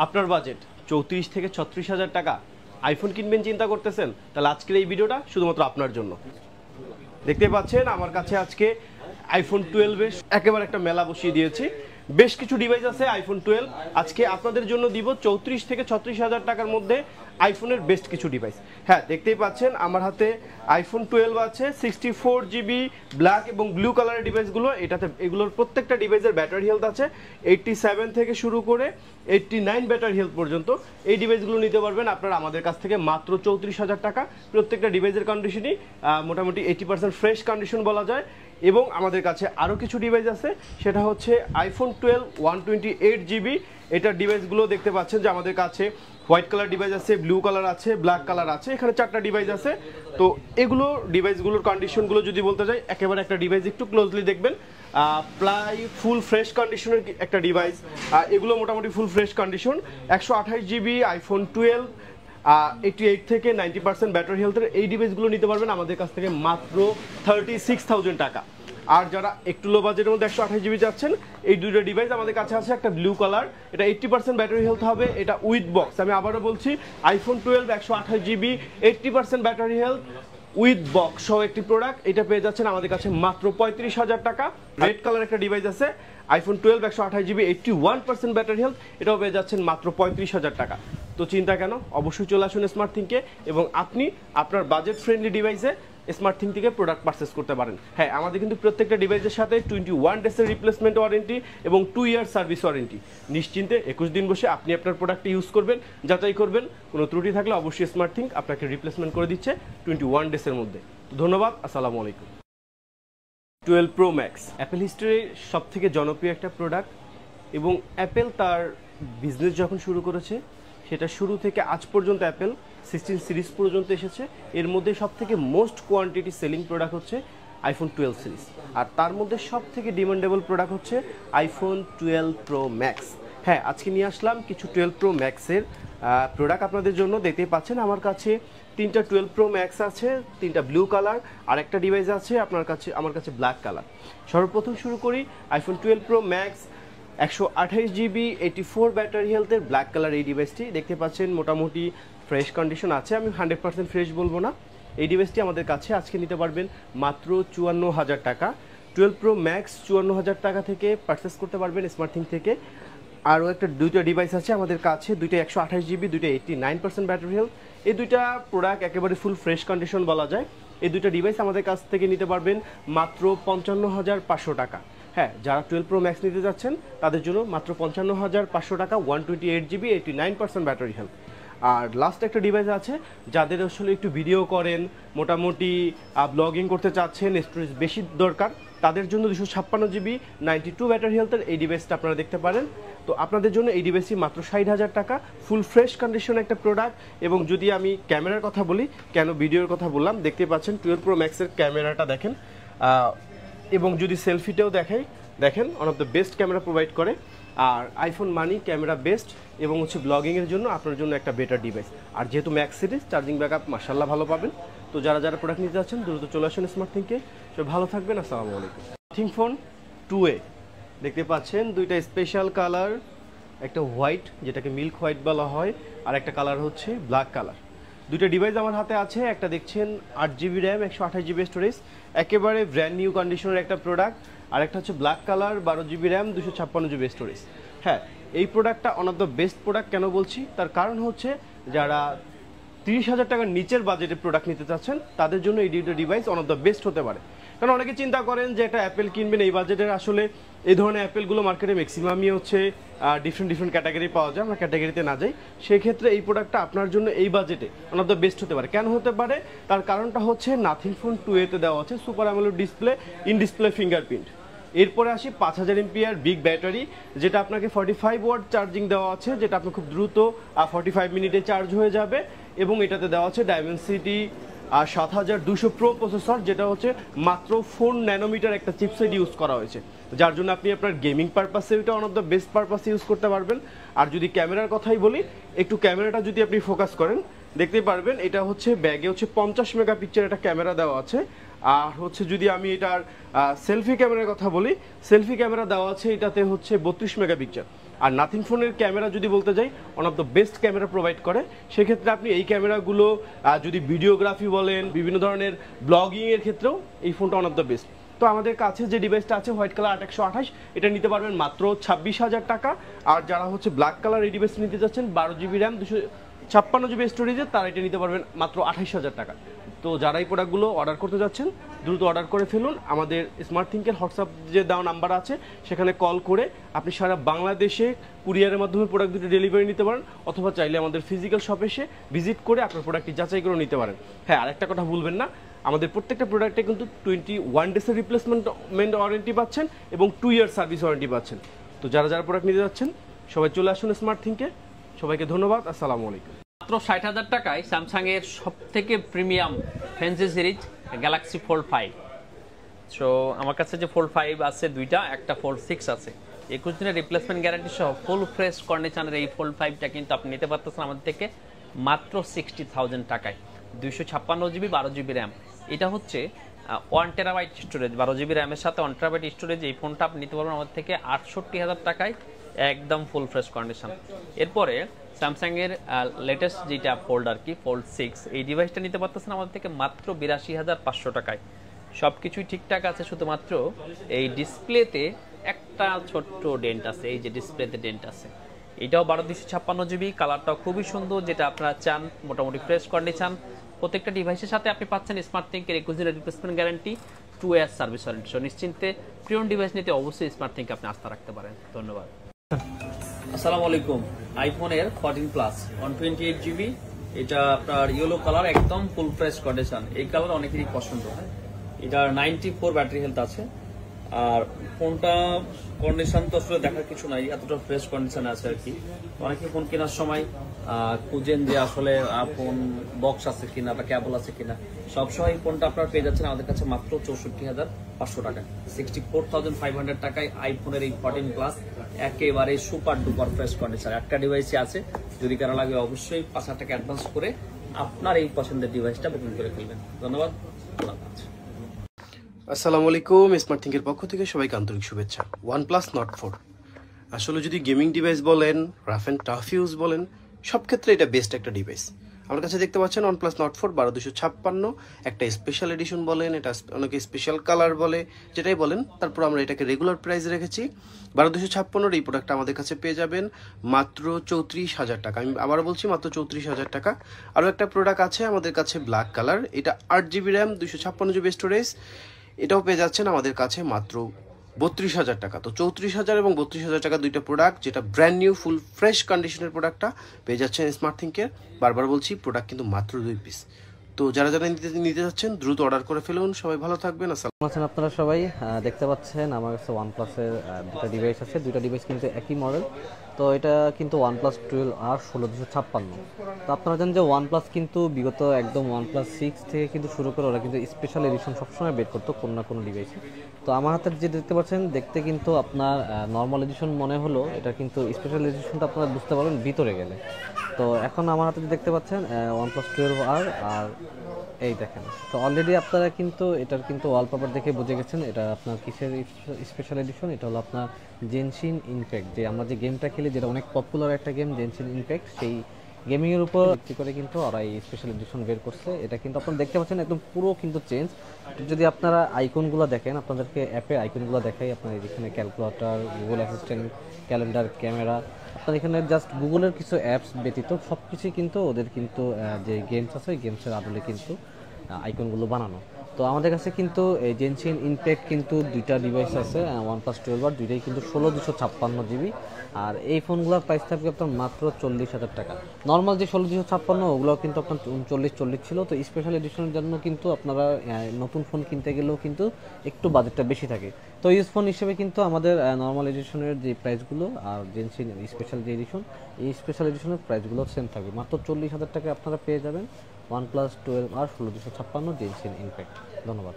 আপনার বাজেট 34 থেকে 36 হাজার টাকা, আইফোন কিনবেন চিন্তা করতেছেন, তাহলে আজকের এই ভিডিওটা শুধুমাত্র আপনার জন্য। দেখতে পাচ্ছেন আমার কাছে আজকে আইফোন 12 একেবারে একটা মেলা বসিয়ে দিয়েছি। বেশ কিছু ডিভাইস আছে আইফোন 12। আজকে আপনাদের জন্য দিব 34 থেকে 36 হাজার টাকার মধ্যে আইফোনের বেস্ট কিছু ডিভাইস। হ্যাঁ, দেখতেই পাচ্ছেন আমার হাতে আইফোন 12 আছে, 64 জিবি ব্ল্যাক এবং ব্লু কালারের ডিভাইসগুলো। এগুলোর প্রত্যেকটা ডিভাইসের ব্যাটারি হেলথ আছে 87 থেকে শুরু করে 89 ব্যাটারি হেলথ পর্যন্ত। এই ডিভাইসগুলো নিতে পারবেন আপনারা আমাদের কাছ থেকে মাত্র 34 হাজার টাকা। প্রত্যেকটা ডিভাইসের কন্ডিশনই মোটামুটি 80% ফ্রেশ কন্ডিশন বলা যায়। এবং আমাদের কাছে আরও কিছু ডিভাইস আছে, সেটা হচ্ছে আইফোন 12 128 জিবি। এটার ডিভাইসগুলো দেখতে পাচ্ছেন যে আমাদের কাছে হোয়াইট কালার ডিভাইস আছে, ব্লু কালার আছে, ব্ল্যাক কালার আছে, এখানে 4টা ডিভাইস আছে। তো এগুলো ডিভাইসগুলোর কন্ডিশনগুলো যদি বলতে যাই, একেবারে একটা ডিভাইস একটু ক্লোজলি দেখবেন, প্রায় ফুল ফ্রেশ কন্ডিশনের একটা ডিভাইস। এগুলো মোটামুটি full fresh condition. 128 GB iPhone 12 88 থেকে 90% ব্যাটারি হেলথের এই ডিভাইসগুলো নিতে পারবেন আমাদের কাছ থেকে মাত্র 36,000 টাকা। আর যারা একটু লো বাজেটের মধ্যে 128 জিবি যাচ্ছেন, এই দুটো ডিভাইস আমাদের কাছে আছে। একটা ব্লু কালার, এটা 80% ব্যাটারি হেলথ হবে, এটা উইথ বক্স। আমি আবারও বলছি, iPhone 12 128 GB 80% battery health with box সহ একটি প্রোডাক্ট। এটা পেয়ে যাচ্ছেন আমাদের কাছে মাত্র 35 হাজার টাকা। রেড কালার একটা ডিভাইস আছে আইফোন 12 128 জিবি 81% ব্যাটারি হেলথ, এটাও পেয়ে যাচ্ছেন মাত্র 35 হাজার টাকা। তো চিন্তা কেন, অবশ্যই চলে আসুন স্মার্ট থিংকে এবং আপনি আপনার বাজেট ফ্রেন্ডলি ডিভাইসে স্মার্ট থিং থেকে প্রোডাক্ট পারচেস করতে পারেন। হ্যাঁ, আমাদের কিন্তু প্রত্যেকটা ডিভাইসের সাথে 21 ডেজের রিপ্লেসমেন্ট ওয়ারেন্টি এবং 2 ইয়ার সার্ভিস ওয়ারেন্টি। নিশ্চিন্তে 21 দিন বসে আপনি আপনার প্রোডাক্টটি ইউজ করবেন, যাচাই করবেন, কোনো ত্রুটি থাকলে অবশ্যই স্মার্ট থিং আপনাকে রিপ্লেসমেন্ট করে দিচ্ছে 21 ডেজের মধ্যে। ধন্যবাদ, আসসালামু আলাইকুম। 12 প্রো ম্যাক্স অ্যাপেল হিস্ট্রির সব থেকে জনপ্রিয় একটা প্রোডাক্ট এবং অ্যাপেল তার বিজনেস যখন শুরু করেছে, সেটা শুরু থেকে আজ পর্যন্ত অ্যাপেল 16 সিরিজ পর্যন্ত এসেছে। এর মধ্যে সব থেকে মোস্ট কোয়ান্টিটি সেলিং প্রোডাক্ট হচ্ছে আইফোন 12 সিরিজ, আর তার মধ্যে সব থেকে ডিমান্ডেবল প্রোডাক্ট হচ্ছে আইফোন 12 প্রো ম্যাক্স। হ্যাঁ, আজকে নিয়ে আসলাম কিছু 12 প্রো ম্যাক্সের প্রোডাক্ট আপনাদের জন্য। দেখতেই পাচ্ছেন আমার কাছে 3টা 12 প্রো ম্যাক্স আছে, 3টা ব্লু কালার, আর একটা ডিভাইস আছে আমার কাছে ব্ল্যাক কালার। সর্বপ্রথম শুরু করি iPhone 12 pro max 128 GB 84 battery হেলথের ব্ল্যাক কালার এই ডিভাইসটি। দেখতে পাচ্ছেন মোটামুটি ফ্রেশ কন্ডিশন আছে, আমি 100% ফ্রেশ বলবো না। এই ডিভাইসটি আমাদের কাছে আজকে নিতে পারবেন মাত্র 54 হাজার টাকা। 12 প্রো ম্যাক্স 54 হাজার টাকা থেকে পারচেস করতে পারবেন স্মার্ট থিং থেকে। আরও দুইটা ডিভাইস আছে আমাদের কাছে, দুইটা 128 জিবি, দুইটা 89% ব্যাটারি হেলথ। এই দুইটা প্রোডাক্ট একেবারে ফুল ফ্রেশ কন্ডিশন বলা যায়। এই দুইটা ডিভাইস আমাদের কাছ থেকে নিতে পারবেন মাত্র 55,500 টাকা। হ্যাঁ, যারা 12 প্রো ম্যাক্স নিতে যাচ্ছেন তাদের জন্য মাত্র 55,500 টাকা, 128 জিবি 89% ব্যাটারি হেলথ। আর লাস্ট একটা ডিভাইস আছে যাদের আসলে একটু ভিডিও করেন, মোটামুটি ব্লগিং করতে চাচ্ছেন, স্টোরেজ বেশি দরকার, তাদের জন্য 256 জিবি 92 ব্যাটারি হেলথের এই ডিভাইসটা আপনারা দেখতে পারেন। তো আপনাদের জন্য এই ডিভাইসটি মাত্র 60 হাজার টাকা, ফুল ফ্রেশ কন্ডিশন একটা প্রোডাক্ট। এবং যদি আমি ক্যামেরার কথা বলি, কেন ভিডিওর কথা বললাম, দেখতে পাচ্ছেন 12 প্রো ম্যাক্সের ক্যামেরাটা দেখেন, এবং যদি সেলফিটাও দেখেন one of the best camera provide করে। আর আইফোন মানি ক্যামেরা বেস্ট এবং হচ্ছে ব্লগিংয়ের জন্য আপনার জন্য একটা বেটার ডিভাইস। আর যেহেতু ম্যাক্স সিরিজ, চার্জিং ব্যাকআপ মাশাআল্লাহ ভালো পাবেন। তো যারা প্রোডাক্ট নিতে যাচ্ছেন দ্রুত চলে আসুন স্মার্ট থিংকে। সব ভালো থাকবেন, আসসালামু আলাইকুম। থিং ফোন 2A দেখতে পাচ্ছেন, দুইটা স্পেশাল কালার, একটা হোয়াইট যেটাকে মিল্ক হোয়াইট বলা হয়, আর একটা কালার হচ্ছে ব্ল্যাক কালার। দুইটা ডিভাইস আমার হাতে আছে। একটা দেখছেন 8 জিবি র্যাম 128 জিবি স্টোরেজ, একেবারে ব্র্যান্ড নিউ কন্ডিশনের একটা প্রোডাক্ট। আর একটা হচ্ছে black colour 12 GB RAM 256 GB storage. হ্যাঁ, এই প্রোডাক্টটা one of the best product. কেন বলছি, তার কারণ হচ্ছে যারা 30 হাজার টাকার নিচের বাজেটে প্রোডাক্ট নিতে চাচ্ছেন তাদের জন্য এই দুটো device one of the best হতে পারে। কারণ অনেকে চিন্তা করেন যে একটা অ্যাপেল কিনবেন এই বাজেটের, আসলে এই ধরনের অ্যাপেলগুলো মার্কেটে ম্যাক্সিমামই হচ্ছে ডিফারেন্ট ক্যাটাগরি পাওয়া যায়, আমরা ক্যাটাগরিতে না যাই। সেক্ষেত্রে এই প্রোডাক্টটা আপনার জন্য এই বাজেটে ওয়ান অফ দ্য বেস্ট হতে পারে। কেন হতে পারে, তার কারণটা হচ্ছে নাথিং ফোন 2A-তে দেওয়া আছে super AMOLED display, in display fingerprint. এরপরে আসি 5000 এমপিআর বিগ ব্যাটারি, যেটা আপনাকে 45 ওয়াট চার্জিং দেওয়া আছে, যেটা আপনার খুব দ্রুত 45 মিনিটে চার্জ হয়ে যাবে। এবং এটাতে দেওয়া আছে ডায়মেনসিটি 7200 প্রো প্রসেসর, যেটা হচ্ছে মাত্র 4 ন্যানোমিটার একটা চিপসেট ইউজ করা হয়েছে, যার জন্য আপনি আপনার গেমিং পারপাসে এটা ওয়ান অফ দ্য বেস্ট পারপাসে ইউজ করতে পারবেন। আর যদি ক্যামেরার কথাই বলি, একটু ক্যামেরাটা যদি আপনি ফোকাস করেন দেখতে পারবেন, এটা হচ্ছে ব্যাগে হচ্ছে 50 মেগাপিক্সেল একটা ক্যামেরা দেওয়া আছে। আর হচ্ছে যদি আমি এটার সেলফি ক্যামেরার কথা বলি, সেলফি ক্যামেরা দেওয়া আছে এটাতে হচ্ছে 32 মেগাপিক্সেল। আর নাথিং ফোনের ক্যামেরা যদি বলতে যাই one of the best camera provide করে। সেক্ষেত্রে আপনি এই ক্যামেরাগুলো যদি ভিডিওগ্রাফি বলেন, বিভিন্ন ধরনের ব্লগিংয়ের ক্ষেত্রেও এই ফোনটা ওয়ান অফ দ্য বেস্ট। তো আমাদের কাছে যে ডিভাইসটা আছে হোয়াইট কালার 828, এটা নিতে পারবেন মাত্র 26,000 টাকা। আর যারা হচ্ছে ব্ল্যাক কালার এই ডিভাইস নিতে যাচ্ছেন 12GB র্যাম 256GB স্টোরেজে, তারা এটা নিতে পারবেন মাত্র 28,000 টাকা। তো যারা এই প্রোডাক্টগুলো অর্ডার করতে যাচ্ছেন দ্রুত অর্ডার করে ফেলুন। আমাদের স্মার্ট থিঙ্কের হোয়াটসঅ্যাপ যে দেওয়া নাম্বার আছে সেখানে কল করে আপনি সারা বাংলাদেশে কুরিয়ারের মাধ্যমে প্রোডাক্ট দুটো ডেলিভারি নিতে পারেন, অথবা চাইলে আমাদের ফিজিক্যাল শপে এসে ভিজিট করে আপনার প্রোডাক্টটি যাচাই করে নিতে পারেন। হ্যাঁ, আরেকটা কথা ভুলবেন না, আমাদের প্রত্যেকটা প্রোডাক্টে কিন্তু 21 ডেজের রিপ্লেসমেন্ট ওয়ারেন্টি পাচ্ছেন এবং 2 ইয়ার সার্ভিস ওয়ারেন্টি পাচ্ছেন। তো যারা যারা প্রোডাক্ট নিতে যাচ্ছেন সবাই চলে আসুন স্মার্ট থিঙ্কে। সবাইকে ধন্যবাদ, আসসালামু আলাইকুম। মাত্র 60,000 টাকায় স্যামসাংয়ের সবথেকে premium fancy series Galaxy fold 5। So আমার কাছে যে ফোল্ড 5 আছে দুইটা, একটা ফোল্ড 6 আছে। 21 দিনের রিপ্লেসমেন্ট গ্যারান্টি সহ ফুল ফ্রেশ কন্ডিশনের এই ফোল্ড 5টা কিন্তু আপনি নিতে পারতেছেন আমাদের থেকে মাত্র 60,000 টাকায়। 256GB 12GB র্যাম, এটা হচ্ছে 1 টেরাবাইট স্টোরেজ, 12GB র্যামের সাথে 1 টেরাবাইট স্টোরেজ। এই ফোনটা আপনি নিতে পারবেন আমাদের থেকে 68,000 টাকায়, একদম ফুল ফ্রেশ কন্ডিশন। এরপরে স্যামসাংয়ের লেটেস্ট যেটা ফোল্ড আর কি, ফোল্ড 6, এই ডিভাইসটা নিতে পারতেছেন আমাদের থেকে মাত্র 82,500 টাকায়। সব কিছুই ঠিকঠাক আছে, শুধুমাত্র এই ডিসপ্লেতে একটা ছোট্ট ডেন্ট আছে, এই যে ডিসপ্লেতে ডেন্ট আছে। এটাও 12/256GB, কালারটাও খুবই সুন্দর, যেটা আপনারা চান, মোটামুটি ফ্রেশ কন্ডিশন। প্রত্যেকটা ডিভাইসের সাথে আপনি পাচ্ছেন স্মার্ট থিঙ্কের 21 দিনের replacement guarantee, 2 year service warranty. So নিশ্চিন্তে প্রিয়ন ডিভাইস নিতে অবশ্যই স্মার্ট থিঙ্কে আপনি আস্থা রাখতে পারেন। ধন্যবাদ। আসসালামু আলাইকুম। আইফোনের 14 প্লাস 128GB, এটা আপনার ইয়েলো কালার, একদম ফুল ফ্রেশ কন্ডিশন। এই কালার অনেকেরই পছন্দ। এটার 94 ব্যাটারি হেলথ আছে। আর ফোনটা কন্ডিশন তো আসলে দেখার কিছু নাই, এতটা ফ্রেশ কন্ডিশন আছে আর কি। অনেকে ফোন কেনার সময় খুঁজেন যে আসলে ফোন বক্স আছে কিনা বা কেবল আছে কিনা। সবসময় এই ফোনটা আপনারা পেয়ে যাচ্ছেন আমাদের কাছে মাত্র 64,500 টাকায়, 64,500 টাকায় আইফোনের এই 14 প্লাস একেবারে সুপার ডুপার ফ্রেশ কন্ডিশন। একটা ডিভাইসই আছে, যদি কারো লাগে অবশ্যই 5,000 টাকা অ্যাডভান্স করে আপনার এই পছন্দের ডিভাইসটা বুকিং করে ফেলবেন। ধন্যবাদ। আসসালামু আলাইকুম। স্মার্ট থিঙ্কের পক্ষ থেকে সবাইকে আন্তরিক শুভেচ্ছা। OnePlus Nord 4 আসলে যদি গেমিং ডিভাইস বলেন, রাফ অ্যান্ড টাফ ইউজ বলেন, সব ক্ষেত্রে এটা বেস্ট একটা ডিভাইস। আমার কাছে দেখতে পাচ্ছেন OnePlus Nord 4 12256, একটা স্পেশাল এডিশন বলেন, এটা অনেকে স্পেশাল কালার বলে, যেটাই বলেন। তারপর আমরা এটাকে রেগুলার প্রাইস রেখেছি 12256। এই প্রোডাক্টটা আমাদের কাছে পেয়ে যাবেন মাত্র 34,000 টাকা। আমি আবার বলছি মাত্র 34,000 টাকা। আরও একটা প্রোডাক্ট আছে আমাদের কাছে ব্ল্যাক কালার, এটা 8GB র্যাম 256GB স্টোরেজ, এটাও পেয়ে যাচ্ছেন আমাদের কাছে মাত্র 32,000 টাকা। তো 34,000 এবং 32,000 টাকা দুইটা প্রোডাক্ট, যেটা ব্র্যান্ড নিউ ফুল ফ্রেশ কন্ডিশনের প্রোডাক্টটা পেয়ে যাচ্ছেন স্মার্ট থিঙ্কের। বারবার বলছি, প্রোডাক্ট কিন্তু মাত্র 2 পিস। তো যারা যারা নিতে যাচ্ছেন দ্রুত অর্ডার করে ফেলুন। সবাই ভালো থাকবেন। আসসালামু আছেন আপনারা সবাই দেখতে পাচ্ছেন আমার কাছে OnePlus-এর দুটো ডিভাইস আছে। দুটো ডিভাইস কিন্তু একই মডেল। তো এটা কিন্তু OnePlus 12R 16256। তো আপনারা জানেন যে OnePlus কিন্তু বিগত একদম OnePlus 6 থেকে কিন্তু শুরু করে ওরা কিন্তু স্পেশাল এডিশন সবসময় বের করতো কোনো না কোনো ডিভাইসে। তো আমার হাতে যে দেখতে পাচ্ছেন, দেখতে কিন্তু আপনার নর্মাল এডিশন মনে হলো, এটা কিন্তু স্পেশাল এডিশনটা আপনারা বুঝতে পারবেন ভিতরে গেলে। তো এখন আমার হাতে দেখতে পাচ্ছেন OnePlus 12R, আর এই দেখেন। তো অলরেডি আপনারা কিন্তু এটার কিন্তু ওয়ালপেপার দেখে বুঝে গেছেন এটা আপনার কিসের স্পেশাল এডিশন। এটা হলো আপনার জেনশিন ইমপ্যাক্ট, যে আমরা যে গেমটা খেলি, যেটা অনেক পপুলার একটা গেম জেনশিন ইমপ্যাক্ট, সেই গেমিংয়ের উপর ভিত্তি করে কিন্তু ওরা এই স্পেশাল এডিশন বের করছে। এটা কিন্তু আপনারা দেখতে পাচ্ছেন একদম পুরো কিন্তু চেঞ্জ। যদি আপনারা আইকনগুলো দেখেন, আপনাদেরকে অ্যাপের আইকনগুলো দেখাই। আপনার এখানে calculator, Google assistant, calendar, camera, আপনার এখানে জাস্ট গুগলের কিছু অ্যাপস ব্যতীত সব কিছুই কিন্তু ওদের কিন্তু যে গেমস আছে, গেমসের আদলে কিন্তু আইকনগুলো বানানো। তো আমাদের কাছে কিন্তু এই জেনশিন ইমপ্যাক্ট কিন্তু দুইটা ডিভাইস আছে, OnePlus 12R, দুইটাই কিন্তু 16/256GB। আর এই ফোনগুলোর প্রাইস থাকবে আপনার মাত্র 40,000 টাকা। নর্মাল যে 16/256 ওগুলো কিন্তু আপনার 39 ছিল। তো স্পেশাল এডিশনের জন্য কিন্তু আপনারা নতুন ফোন কিনতে গেলেও কিন্তু একটু বাজেটটা বেশি থাকে। তো ইউজ ফোন হিসেবে কিন্তু আমাদের নর্মাল এডিশনের যে প্রাইসগুলো আর জেনশিন স্পেশাল যে এডিশন, এই স্পেশাল এডিশনের প্রাইসগুলো সেম থাকবে। মাত্র 40,000 টাকা আপনারা পেয়ে যাবেন OnePlus 12R 16256 জেনশিন ইমপ্যাক্ট। ধন্যবাদ।